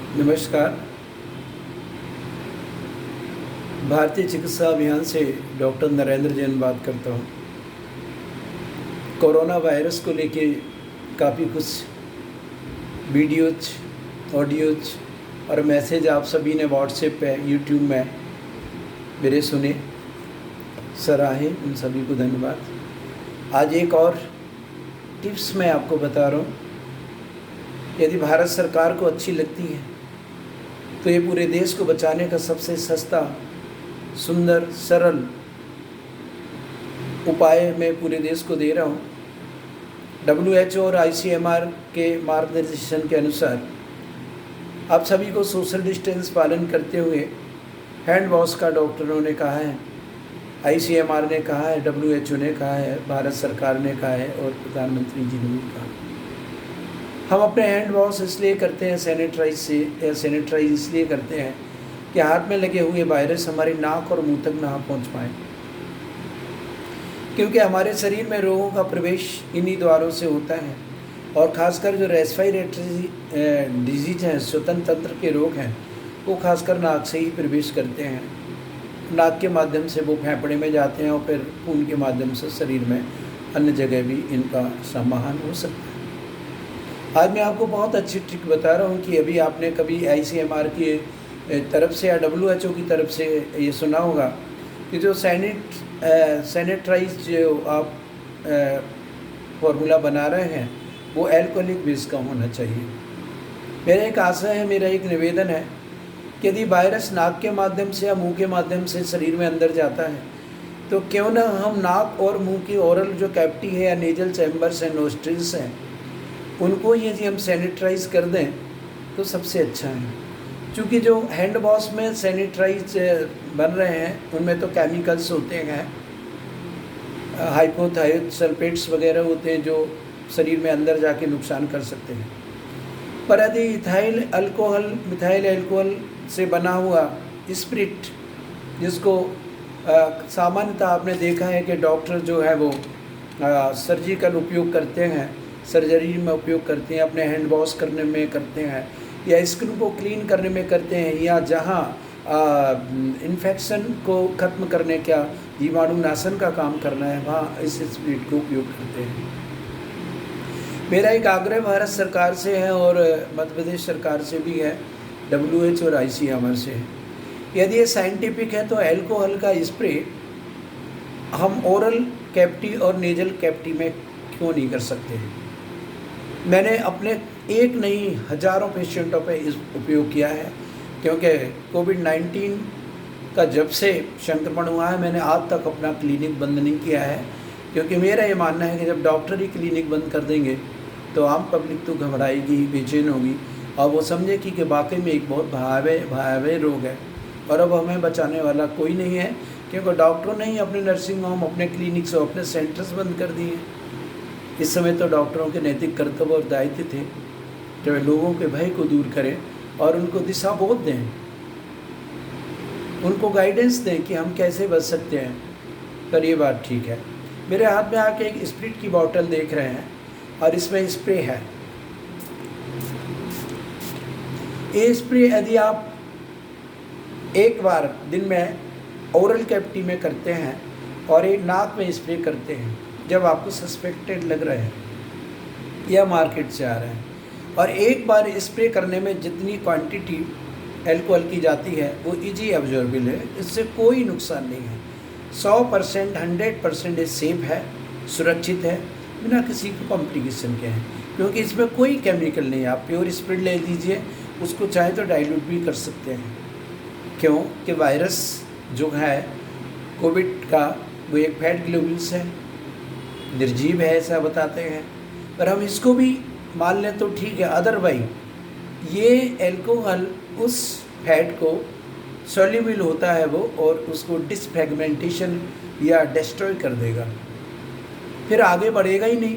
नमस्कार। भारतीय चिकित्सा अभियान से डॉक्टर नरेंद्र जैन बात करता हूँ। कोरोना वायरस को लेके काफ़ी कुछ वीडियोज, ऑडियोज और मैसेज आप सभी ने व्हाट्सएप पे, यूट्यूब में मेरे सुने, सराहे, उन सभी को धन्यवाद। आज एक और टिप्स मैं आपको बता रहा हूँ। यदि भारत सरकार को अच्छी लगती है तो ये पूरे देश को बचाने का सबसे सस्ता, सुंदर, सरल उपाय मैं पूरे देश को दे रहा हूँ। WHO और ICMR के मार्गदर्शन के अनुसार आप सभी को सोशल डिस्टेंस पालन करते हुए हैंड वॉश का डॉक्टरों ने कहा है, ICMR ने कहा है, WHO ने कहा है, भारत सरकार ने कहा है और प्रधानमंत्री जी ने भी कहा। हम अपने हैंड वॉश इसलिए करते हैं सैनिटाइज इसलिए करते हैं कि हाथ में लगे हुए वायरस हमारी नाक और मुंह तक ना पहुंच पाए, क्योंकि हमारे शरीर में रोगों का प्रवेश इन्हीं द्वारों से होता है। और ख़ासकर जो रेस्पिरेटरी डिजीज हैं, श्वसन तंत्र के रोग हैं, वो खासकर नाक से ही प्रवेश करते हैं। नाक के माध्यम से वो फेफड़े में जाते हैं और फिर खून के माध्यम से शरीर में अन्य जगह भी इनका संवहन हो सकता है। आज मैं आपको बहुत अच्छी ट्रिक बता रहा हूँ कि अभी आपने कभी ICMR की तरफ से या WHO की तरफ से ये सुना होगा कि जो सैनिटाइज जो आप फॉर्मूला बना रहे हैं वो अल्कोहलिक बेस का होना चाहिए। मेरा एक आशा है, मेरा एक निवेदन है कि यदि वायरस नाक के माध्यम से या मुंह के माध्यम से शरीर में अंदर जाता है तो क्यों ना हम नाक और मुंह की ओरल जो कैविटी है या नेजल चैम्बर्स हैं, नोस्ट्रिल्स हैं, उनको यदि हम सैनिटाइज कर दें तो सबसे अच्छा है। क्योंकि जो हैंड वॉश में सैनिटाइज बन रहे हैं उनमें तो केमिकल्स होते हैं, हाइपोथायोसल्फेट्स वगैरह होते हैं जो शरीर में अंदर जाके नुकसान कर सकते हैं। पर यदि मिथाइल अल्कोहल से बना हुआ स्प्रिट, जिसको सामान्यतः आपने देखा है कि डॉक्टर जो है वो सर्जिकल उपयोग करते हैं, सर्जरी में उपयोग करते हैं, अपने हैंड वॉश करने में करते हैं, या स्किन को क्लीन करने में करते हैं, या जहाँ इन्फेक्शन को ख़त्म करने का, जीवाणुनाशन का काम करना है, वहाँ इस स्प्रिट को उपयोग करते हैं। मेरा एक आग्रह भारत सरकार से है और मध्य प्रदेश सरकार से भी है, WHO और ICMR से है। यदि ये साइंटिफिक है तो अल्कोहल का स्प्रे हम ओरल कैविटी और नेजल कैविटी में क्यों नहीं कर सकते। मैंने अपने एक नहीं हज़ारों पेशेंटों पे इस उपयोग किया है, क्योंकि कोविड-19 का जब से संक्रमण हुआ है मैंने आज तक अपना क्लिनिक बंद नहीं किया है, क्योंकि मेरा ये मानना है कि जब डॉक्टर ही क्लिनिक बंद कर देंगे तो आम पब्लिक तो घबराएगी, बेचैन होगी और वो समझेगी कि वाकई में एक बहुत भयावह रोग है और अब हमें बचाने वाला कोई नहीं है, क्योंकि डॉक्टरों ने ही अपने नर्सिंग होम, अपने क्लिनिक्स और अपने सेंटर्स बंद कर दिए। इस समय तो डॉक्टरों के नैतिक कर्तव्य और दायित्व थे कि वे लोगों के भय को दूर करें और उनको दिशा बोध दें, उनको गाइडेंस दें कि हम कैसे बच सकते हैं। पर ये बात ठीक है। मेरे हाथ में आके एक स्प्रिट की बोतल देख रहे हैं और इसमें स्प्रे है। ये स्प्रे यदि आप एक बार दिन में ओरल कैविटी में करते हैं और एक नाक में स्प्रे करते हैं जब आपको सस्पेक्टेड लग रहे हैं या मार्केट से आ रहे हैं, और एक बार स्प्रे करने में जितनी क्वांटिटी अल्कोहल की जाती है वो इजी एब्जॉर्बेबल है, इससे कोई नुकसान नहीं है। 100% 100% ये सेफ है, सुरक्षित है, बिना किसी को कॉम्प्लिकेशन के हैं, क्योंकि इसमें कोई केमिकल नहीं है। आप प्योर स्प्रिट ले लीजिए, उसको चाहे तो डाइल्यूट भी कर सकते हैं। क्यों कि वायरस जो है कोविड का वो एक फैट ग्लोबुलस है, निर्जीव है ऐसा बताते हैं, पर हम इसको भी मान लें तो ठीक है। अदरवाइज ये अल्कोहल उस फैट को सॉल्युबल होता है वो और उसको डिसफ्रेगमेंटेशन या डिस्ट्रॉय कर देगा, फिर आगे बढ़ेगा ही नहीं।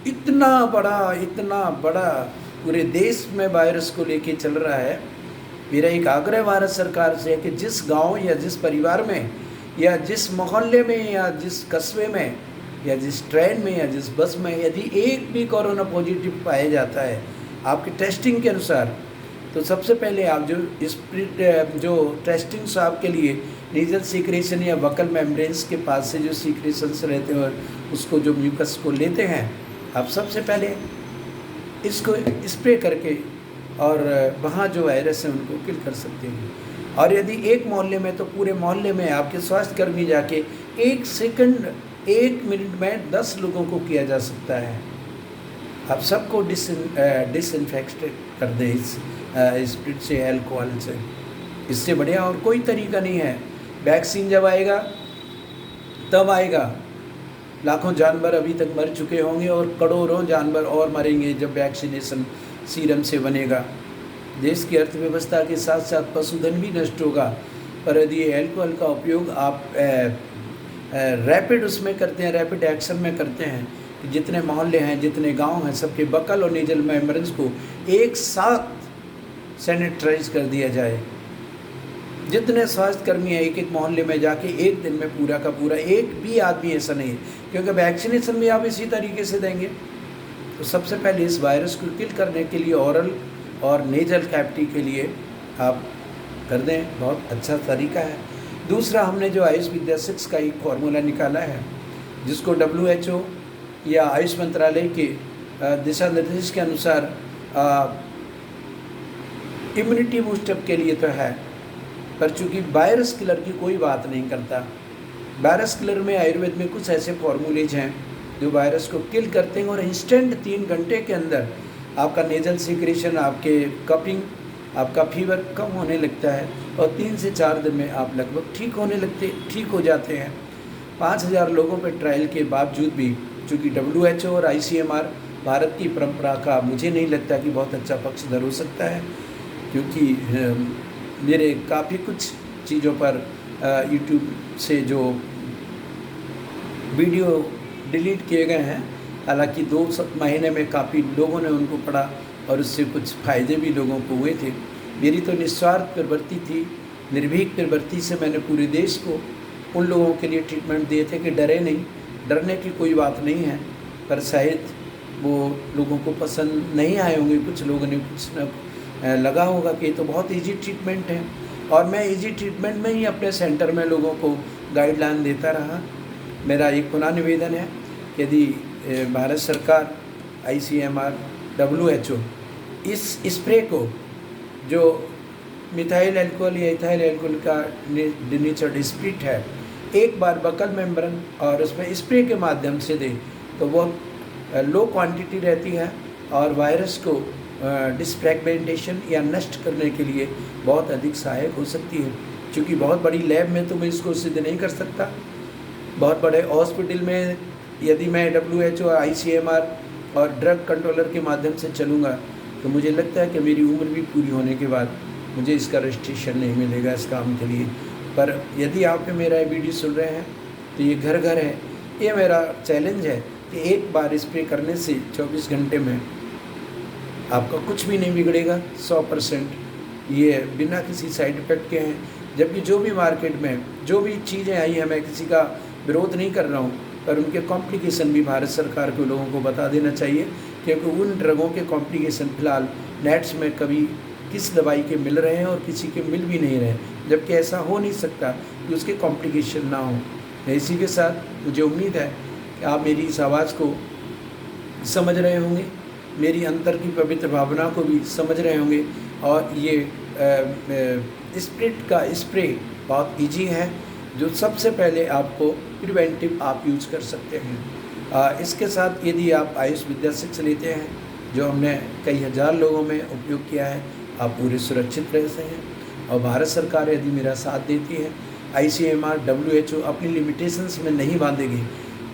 इतना बड़ा पूरे देश में वायरस को लेके चल रहा है। मेरा एक आग्रह भारत सरकार से है कि जिस गांव या जिस परिवार में या जिस मोहल्ले में या जिस कस्बे में या जिस ट्रेन में या जिस बस में यदि एक भी कोरोना पॉजिटिव पाया जाता है आपकी टेस्टिंग के अनुसार, तो सबसे पहले आप जो स्प्रिट जो टेस्टिंग स्वाब के लिए नीजल सीक्रेशन या वकल मेम्ब्रेन्स के पास से जो सीक्रेशंस रहते हैं और उसको जो म्यूकस को लेते हैं, आप सबसे पहले इसको स्प्रे करके और वहाँ जो वायरस है उनको किल कर सकते हैं। और यदि एक मोहल्ले में तो पूरे मोहल्ले में आपके स्वास्थ्यकर्मी जाके 1 सेकंड 1 मिनट में 10 लोगों को किया जा सकता है। आप सबको डिसइंफेक्ट कर दें इस स्प्रिट से, अल्कोहल से। इससे बढ़िया और कोई तरीका नहीं है। वैक्सीन जब आएगा तब आएगा, लाखों जानवर अभी तक मर चुके होंगे और करोड़ों जानवर और मरेंगे जब वैक्सीनेशन सीरम से बनेगा। देश की अर्थव्यवस्था के साथ साथ पशुधन भी नष्ट होगा। पर यदि अल्कोहल का उपयोग आप रैपिड उसमें करते हैं, रैपिड एक्शन में करते हैं कि जितने मोहल्ले हैं, जितने गांव हैं, सबके बकल और नीजल मेम्ब्रेन्स को एक साथ सैनिटाइज कर दिया जाए। जितने स्वास्थ्यकर्मी हैं एक एक मोहल्ले में जाके एक दिन में पूरा का पूरा, एक भी आदमी ऐसा नहीं है, क्योंकि वैक्सीनेशन भी आप इसी तरीके से देंगे। तो सबसे पहले इस वायरस को किल करने के लिए ओरल और नेजल कैविटी के लिए आप कर दें, बहुत अच्छा तरीका है। दूसरा, हमने जो आयुष विद्या 6 का एक फॉर्मूला निकाला है, जिसको WHO या आयुष मंत्रालय के दिशा निर्देश के अनुसार इम्यूनिटी बूस्टअप के लिए तो है, पर चूँकि वायरस किलर की कोई बात नहीं करता। वायरस किलर में आयुर्वेद में कुछ ऐसे फॉर्मूलेज हैं जो वायरस को किल करते हैं और इंस्टेंट 3 घंटे के अंदर आपका नेजल सीक्रेशन, आपके कपिंग, आपका फीवर कम होने लगता है और 3 से 4 दिन में आप लगभग ठीक हो जाते हैं। 5000 लोगों पर ट्रायल के बावजूद भी, चूँकि WHO और ICMR भारत की परंपरा का मुझे नहीं लगता कि बहुत अच्छा पक्षधर हो सकता है, क्योंकि मेरे काफ़ी कुछ चीज़ों पर YouTube से जो वीडियो डिलीट किए गए हैं, हालांकि 2 महीने में काफ़ी लोगों ने उनको पढ़ा और उससे कुछ फ़ायदे भी लोगों को हुए थे। मेरी तो निस्वार्थ प्रवृत्ति थी, निर्भीक प्रवृत्ति से मैंने पूरे देश को उन लोगों के लिए ट्रीटमेंट दिए थे कि डरे नहीं, डरने की कोई बात नहीं है। पर शायद वो लोगों को पसंद नहीं आए होंगे, कुछ लोगों ने कुछ न लगा होगा कि ये तो बहुत इजी ट्रीटमेंट है, और मैं इजी ट्रीटमेंट में ही अपने सेंटर में लोगों को गाइडलाइन देता रहा। मेरा एक पुनः निवेदन है कि यदि भारत सरकार, ICMR, WHO इस स्प्रे को, जो मिथाइल अल्कोहल या इथाइल अल्कोहल का डिनेचर्ड स्प्रिट है, एक बार बकल मेम्ब्रेन और उसमें स्प्रे के माध्यम से दें तो वो लो क्वांटिटी रहती है और वायरस को डिसफ्रैगमेंटेशन या नष्ट करने के लिए बहुत अधिक सहायक हो सकती है। क्योंकि बहुत बड़ी लैब में तो मैं इसको सिद्ध नहीं कर सकता, बहुत बड़े हॉस्पिटल में यदि मैं WHO, ICMR और ड्रग कंट्रोलर के माध्यम से चलूँगा तो मुझे लगता है कि मेरी उम्र भी पूरी होने के बाद मुझे इसका रजिस्ट्रेशन नहीं मिलेगा इस काम के लिए। पर यदि आप मेरा वीडियो सुन रहे हैं तो ये घर घर है, ये मेरा चैलेंज है कि एक बार स्प्रे करने से 24 घंटे में आपका कुछ भी नहीं बिगड़ेगा, 100% ये बिना किसी साइड इफ़ेक्ट के हैं। जबकि जो भी मार्केट में जो भी चीज़ें आई हैं, मैं किसी का विरोध नहीं कर रहा हूँ, पर उनके कॉम्प्लिकेशन भी भारत सरकार को लोगों को बता देना चाहिए, क्योंकि उन ड्रगों के कॉम्प्लिकेशन फ़िलहाल नेट्स में कभी किस दवाई के मिल रहे हैं और किसी के मिल भी नहीं रहे, जबकि ऐसा हो नहीं सकता कि उसके कॉम्प्लिकेशन ना हो। इसी के साथ मुझे उम्मीद है कि आप मेरी इस आवाज़ को समझ रहे होंगे, मेरी अंतर की पवित्र भावना को भी समझ रहे होंगे, और ये स्प्रिट का स्प्रे बहुत ईजी है, जो सबसे पहले आपको प्रिवेंटिव आप यूज कर सकते हैं। इसके साथ यदि आप आयुष विद्या 6 लेते हैं, जो हमने कई हज़ार लोगों में उपयोग किया है, आप पूरे सुरक्षित रह सकते हैं। और भारत सरकार यदि मेरा साथ देती है, ICMR, WHO अपनी लिमिटेशंस में नहीं बांधेगी,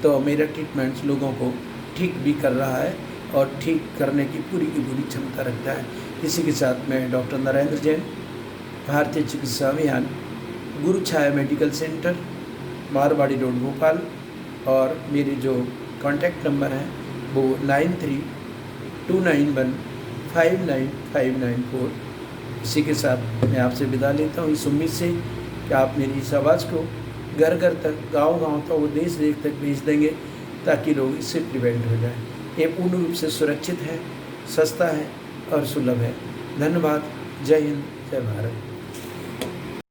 तो मेरा ट्रीटमेंट लोगों को ठीक भी कर रहा है और ठीक करने की पूरी क्षमता रखता है। इसी के साथ मैं डॉक्टर नरेंद्र जैन, भारतीय चिकित्सा अभियान, Guru Chhaya medical centre, Marwari road, Bhopal, और मेरे जो कॉन्टैक्ट नंबर हैं वो 9329159594। इसी के साथ मैं आपसे विदा लेता हूँ, इस उम्मीद से कि आप मेरी इस आवाज़ को घर घर तक, गांव गांव तक, वो देश देश तक भेज देंगे, ताकि लोग इससे प्रिवेंट हो जाए। ये पूर्ण रूप से सुरक्षित है, सस्ता है और सुलभ है। धन्यवाद। जय हिंद, जय भारत।